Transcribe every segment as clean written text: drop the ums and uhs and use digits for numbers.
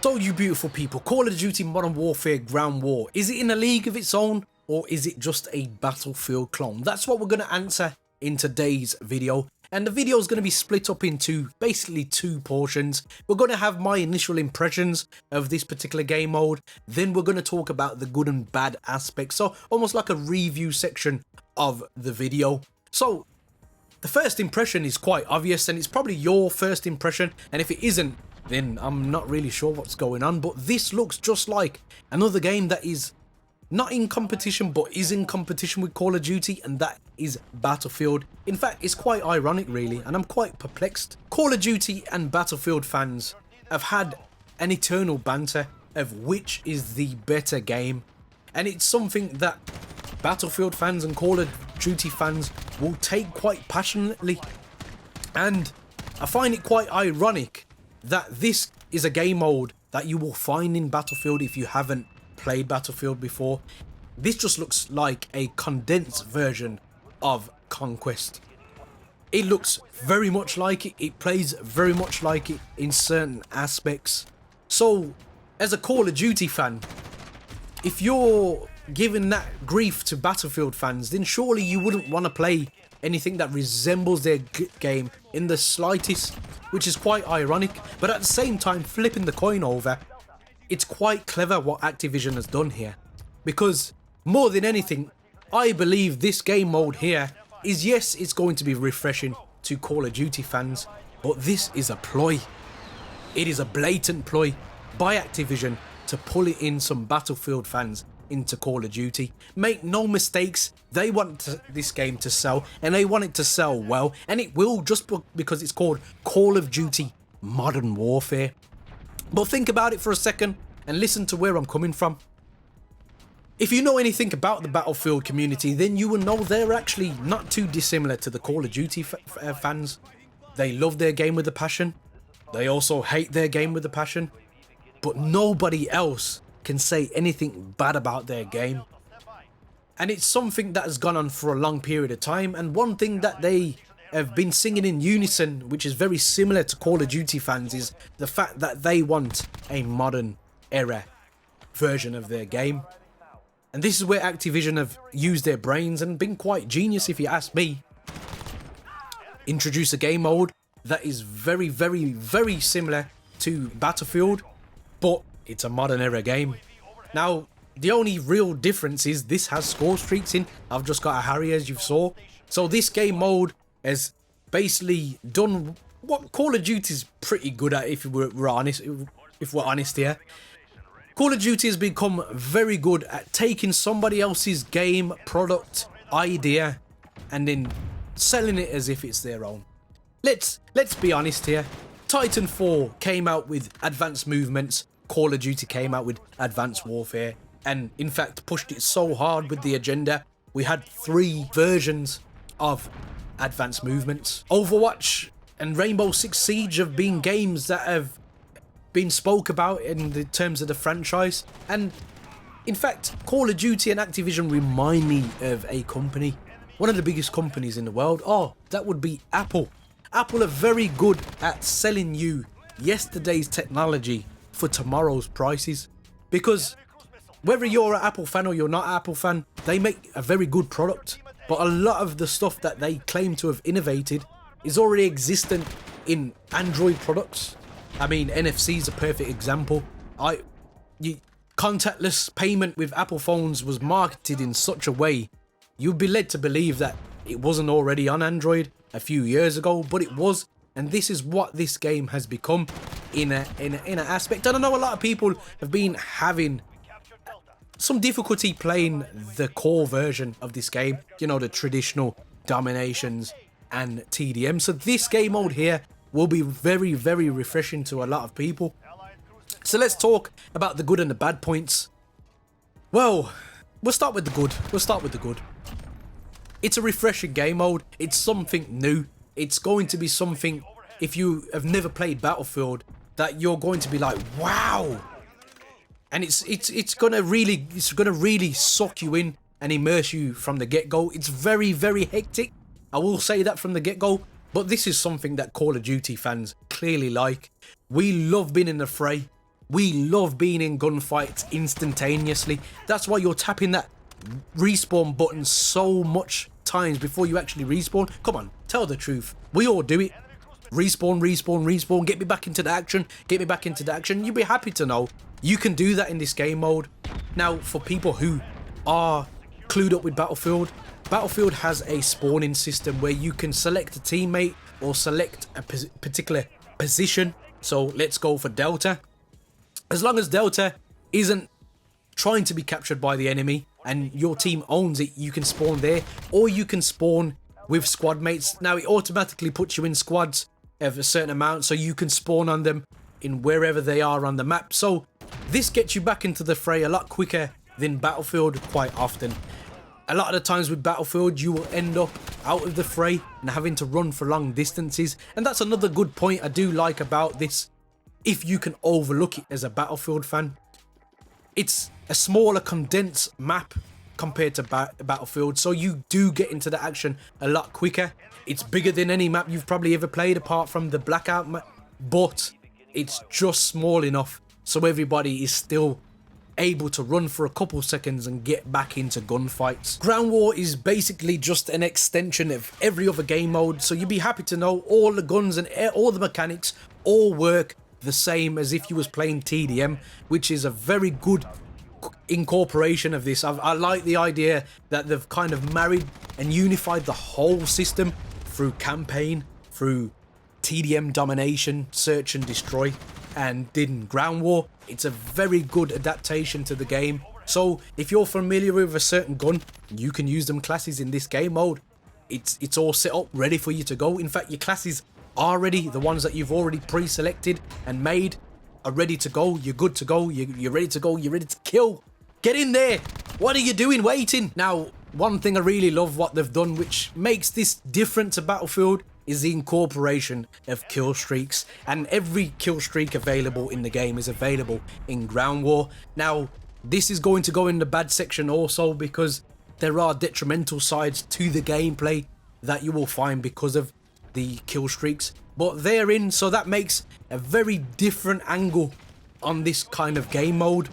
So you beautiful people, Call of Duty Modern Warfare Ground War, is it in a league of its own or is it just a Battlefield clone? That's what we're going to answer in today's video. And the video is going to be split up into basically two portions. We're going to have my initial impressions of this particular game mode. Then we're going to talk about the good and bad aspects. So almost like a review section of the video. So the first impression is quite obvious and it's probably your first impression. And if it isn't, then I'm not really sure what's going on. But this looks just like another game that is not in competition, but is in competition with Call of Duty, and that is Battlefield. In fact, it's quite ironic really, and I'm quite perplexed. Call of Duty and Battlefield fans have had an eternal banter of which is the better game, and it's something that Battlefield fans and Call of Duty fans will take quite passionately. And I find it quite ironic that this is a game mode that you will find in Battlefield if you haven't played Battlefield before. This just looks like a condensed version of Conquest. It looks very much like it, it plays very much like it in certain aspects. So as a Call of Duty fan, if you're giving that grief to Battlefield fans, then surely you wouldn't want to play anything that resembles their game in the slightest, which is quite ironic. But at the same time, flipping the coin over, it's quite clever what Activision has done here, because more than anything, I believe this game mode here is, yes, it's going to be refreshing to Call of Duty fans, but this is a ploy. It is a blatant ploy by Activision to pull it in some Battlefield fans into Call of Duty. Make no mistakes, they want this game to sell, and they want it to sell well, and it will, just because it's called Call of Duty Modern Warfare. But think about it for a second and listen to where I'm coming from. If you know anything about the Battlefield community, then you will know they're actually not too dissimilar to the Call of Duty fans. They love their game with a passion. They also hate their game with a passion. But nobody else can say anything bad about their game. And it's something that has gone on for a long period of time. And one thing that they have been singing in unison, which is very similar to Call of Duty fans, is the fact that they want a modern era version of their game. And this is where Activision have used their brains and been quite genius, if you ask me. Introduce a game mode that is very, very, very similar to Battlefield, but it's a modern era game. Now, the only real difference is this has score streaks in. I've just got a Harry, as you saw. So this game mode has basically done what Call of Duty is pretty good at, if we're honest here. Call of Duty has become very good at taking somebody else's game, product, idea, and then selling it as if it's their own. Let's be honest here. Titan 4 came out with advanced movements. Call of Duty came out with advanced warfare, and in fact pushed it so hard with the agenda. We had 3 versions of advanced movements. Overwatch and Rainbow Six Siege have been games that have been spoke about in the terms of the franchise, and in fact Call of Duty and Activision remind me of a company, one of the biggest companies in the world. Oh, that would be Apple. Apple are very good at selling you yesterday's technology for tomorrow's prices, because whether you're an Apple fan or you're not an Apple fan, they make a very good product. But a lot of the stuff that they claim to have innovated is already existent in Android products. I mean, NFC is a perfect example. Contactless payment with Apple phones was marketed in such a way, you'd be led to believe that it wasn't already on Android a few years ago, but it was. And this is what this game has become in an aspect. And I know a lot of people have been having some difficulty playing the core version of this game, you know, the traditional dominations and TDM. So this game mode here will be very, very refreshing to a lot of people. So let's talk about the good and the bad points. Well, we'll start with the good. It's a refreshing game mode. It's something new. It's going to be something, if you have never played Battlefield, that you're going to be like, wow. And it's gonna really suck you in and immerse you from the get-go. It's very, very hectic. I will say that from the get-go. But this is something that Call of Duty fans clearly like. We love being in the fray. We love being in gunfights instantaneously. That's why you're tapping that respawn button so much times before you actually respawn. Come on, tell the truth. We all do it. Respawn, respawn, respawn. Get me back into the action. Get me back into the action. You'll be happy to know you can do that in this game mode. Now, for people who are clued up with Battlefield, Battlefield has a spawning system where you can select a teammate or select a particular position. So let's go for Delta. As long as Delta isn't trying to be captured by the enemy and your team owns it, you can spawn there, or you can spawn with squad mates. Now, it automatically puts you in squads of a certain amount, so you can spawn on them in wherever they are on the map. So this gets you back into the fray a lot quicker than Battlefield quite often. A lot of the times with Battlefield, you will end up out of the fray and having to run for long distances. And that's another good point I do like about this, if you can overlook it as a Battlefield fan. It's a smaller condensed map compared to Battlefield, so you do get into the action a lot quicker. It's bigger than any map you've probably ever played apart from the Blackout map, but it's just small enough so everybody is still able to run for a couple seconds and get back into gunfights. Ground War is basically just an extension of every other game mode, so you'd be happy to know all the guns and all the mechanics all work the same as if you was playing TDM, which is a very good incorporation of this. I like the idea that they've kind of married and unified the whole system through campaign, through TDM domination, search and destroy, and did in Ground War. It's a very good adaptation to the game. So if you're familiar with a certain gun, you can use them classes in this game mode. It's all set up ready for you to go. In fact, your classes are ready. The ones that you've already pre-selected and made are ready to go. You're good to go. You're ready to go. You're ready to kill. Get in there. What are you doing waiting? Now, one thing I really love what they've done, which makes this different to Battlefield, is the incorporation of kill streaks. And every kill streak available in the game is available in Ground War. Now, this is going to go in the bad section also, because there are detrimental sides to the gameplay that you will find because of the kill streaks, but they're in, so that makes a very different angle on this kind of game mode.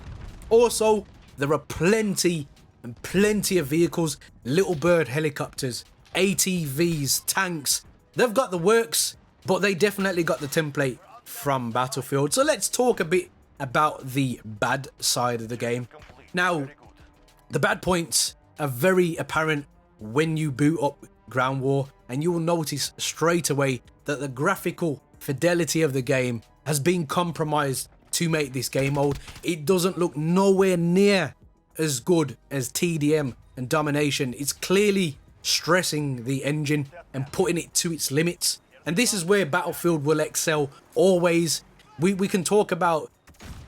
Also, there are plenty of vehicles, little bird helicopters, ATVs, tanks. They've got the works, but they definitely got the template from Battlefield. So let's talk a bit about the bad side of the game. Now, the bad points are very apparent when you boot up Ground War, and you will notice straight away that the graphical fidelity of the game has been compromised to make this game mode. It doesn't look nowhere near as good as TDM and Domination. It's clearly stressing the engine and putting it to its limits, and this is where Battlefield will excel always. We can talk about,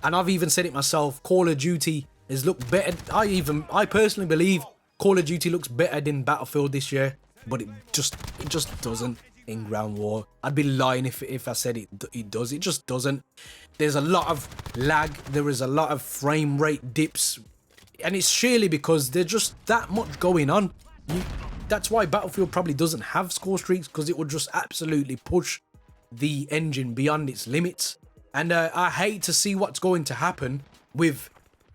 and I've even said it myself, Call of Duty has looked better. I personally believe Call of Duty looks better than Battlefield this year, but it just doesn't in Ground War. I'd be lying if I said it does. It just doesn't. There's a lot of lag. There is a lot of frame rate dips, and it's surely because there's just that much going on. That's why Battlefield probably doesn't have score streaks, because it would just absolutely push the engine beyond its limits. And I hate to see what's going to happen with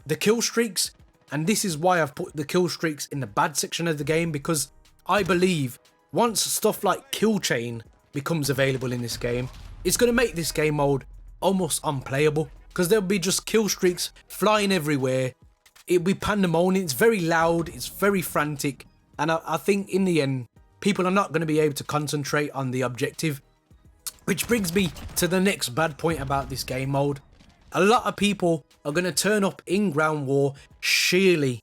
the kill streaks, and this is why I've put the kill streaks in the bad section of the game, because I believe once stuff like kill chain becomes available in this game, it's going to make this game mode almost unplayable, because there'll be just kill streaks flying everywhere. It'll be pandemonium. It's very loud, it's very frantic, and I think in the end people are not going to be able to concentrate on the objective. Which brings me to the next bad point about this game mode. A lot of people are going to turn up in Ground War sheerly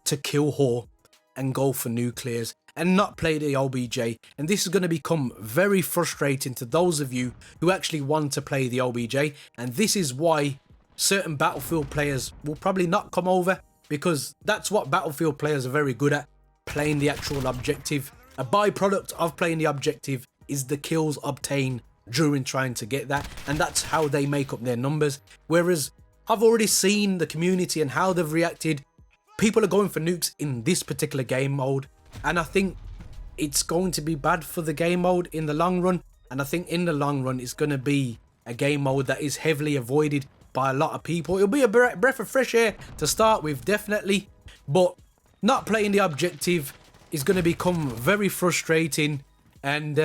to kill whore and go for nuclears and not play the OBJ, and this is going to become very frustrating to those of you who actually want to play the OBJ, and this is why certain Battlefield players will probably not come over, because that's what Battlefield players are very good at, playing the actual objective. A byproduct of playing the objective is the kills obtained during trying to get that, and that's how they make up their numbers. Whereas I've already seen the community and how they've reacted. People are going for nukes in this particular game mode, and I think it's going to be bad for the game mode in the long run. And I think in the long run it's going to be a game mode that is heavily avoided by a lot of people. It'll be a breath of fresh air to start with, definitely, but not playing the objective is going to become very frustrating, and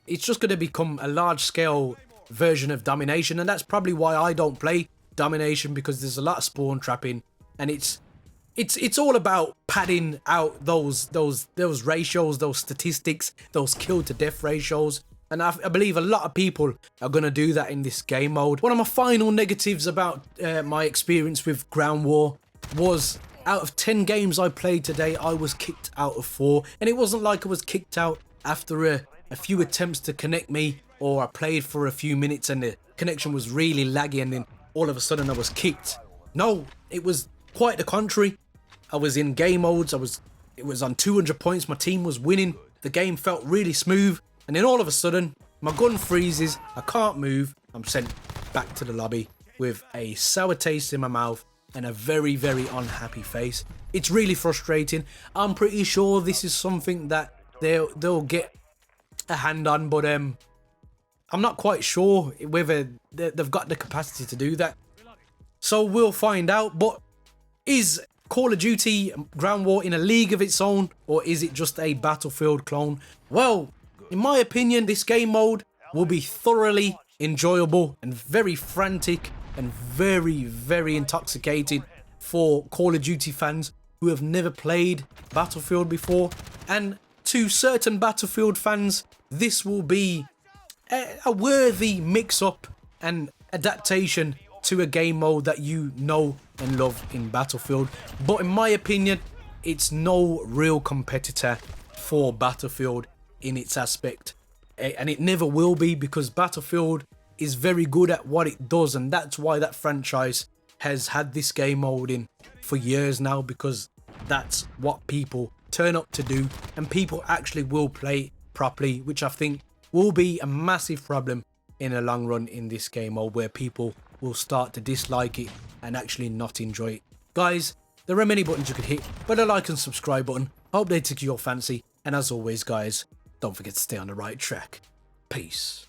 it's just going to become a large-scale version of domination, and that's probably why I don't play domination, because there's a lot of spawn trapping, and it's all about padding out those ratios, those statistics, those kill to death ratios. And I believe a lot of people are going to do that in this game mode. One of my final negatives about my experience with Ground War was, out of 10 games I played today, I was kicked out of 4. And it wasn't like I was kicked out after a few attempts to connect me, or I played for a few minutes and the connection was really laggy and then all of a sudden I was kicked. No, it was quite the contrary. I was in game modes, it was on 200 points, my team was winning, the game felt really smooth, and then all of a sudden, my gun freezes, I can't move, I'm sent back to the lobby with a sour taste in my mouth and a very, very unhappy face. It's really frustrating. I'm pretty sure this is something that they'll get a hand on, but I'm not quite sure whether they've got the capacity to do that. So we'll find out, but is Call of Duty Ground War in a league of its own, or is it just a Battlefield clone? Well, in my opinion, this game mode will be thoroughly enjoyable and very frantic and very, very intoxicating for Call of Duty fans who have never played Battlefield before. And to certain Battlefield fans, this will be a worthy mix-up and adaptation to a game mode that you know and love in Battlefield. But in my opinion, it's no real competitor for Battlefield in its aspect, and it never will be, because Battlefield is very good at what it does, and that's why that franchise has had this game mode in for years now, because that's what people turn up to do, and people actually will play it properly, which I think will be a massive problem in the long run in this game mode, where people will start to dislike it and actually not enjoy it. Guys, there are many buttons you could hit, but a like and subscribe button, I hope they tickle your fancy, and as always guys, don't forget to stay on the right track. Peace.